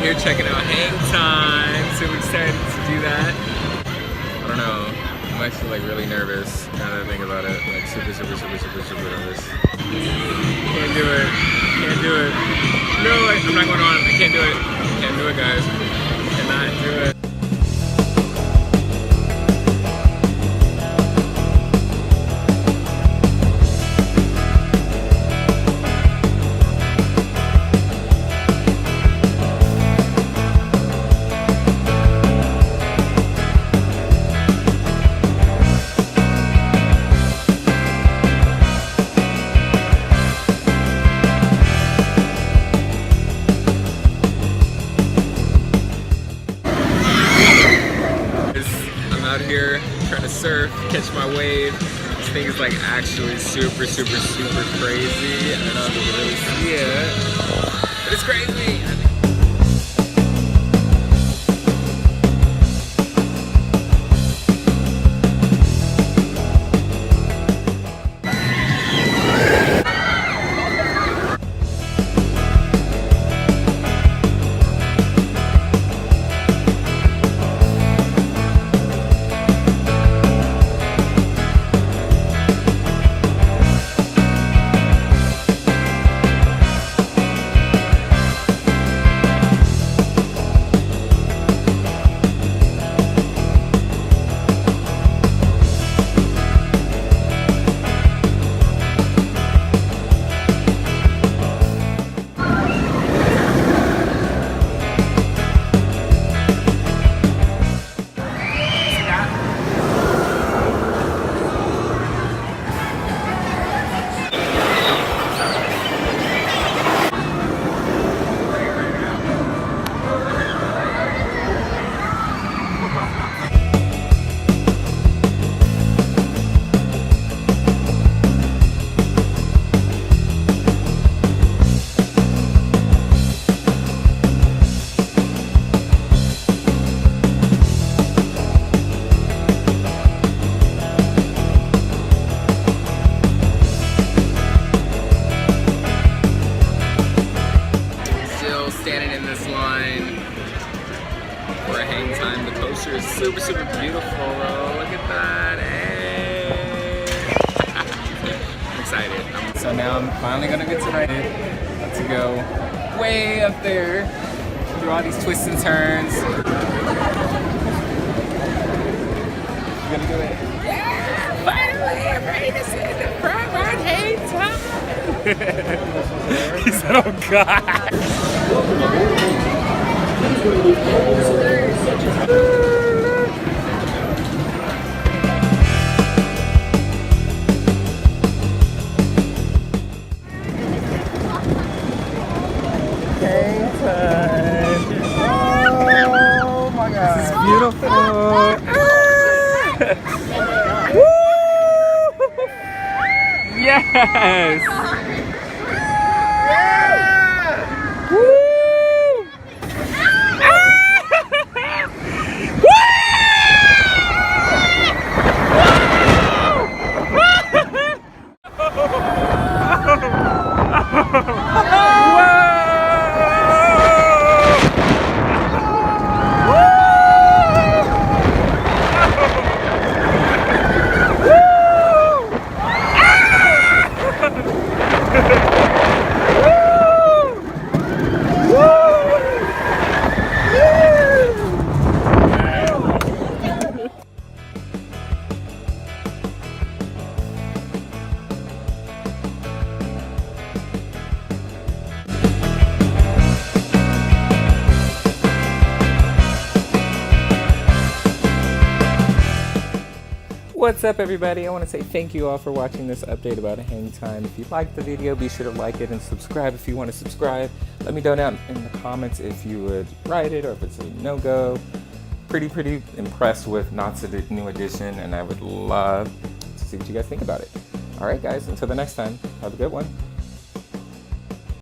here checking out Hangtime. Super excited to do that. I don't know. I'm actually like really nervous now that I think about it. Like super nervous. Can't do it. Can't do it. No, I'm not going on. I can't do it. Can't do it, guys. Cannot do it. Out here trying to surf, catch my wave. This thing is like actually super crazy. I don't know if you can really see it, but it's crazy. Standing in this line for a hang time. The coaster is super beautiful, bro. Look at that. Hey. I'm excited. So now I'm finally gonna get to ride it. About to go way up there through all these twists and turns. You gonna do it? Yeah! Finally, I'm ready to sit in the front ride hang time. He said, oh God. Oh my God. This is beautiful. Yes. What's up, everybody? I want to say thank you all for watching this update about Hangtime. If you liked the video, be sure to like it and subscribe if you want to subscribe. Let me know down in the comments if you would ride it or if it's a no-go. Pretty impressed with Knott's new edition, and I would love to see what you guys think about it. Alright guys, until the next time, have a good one.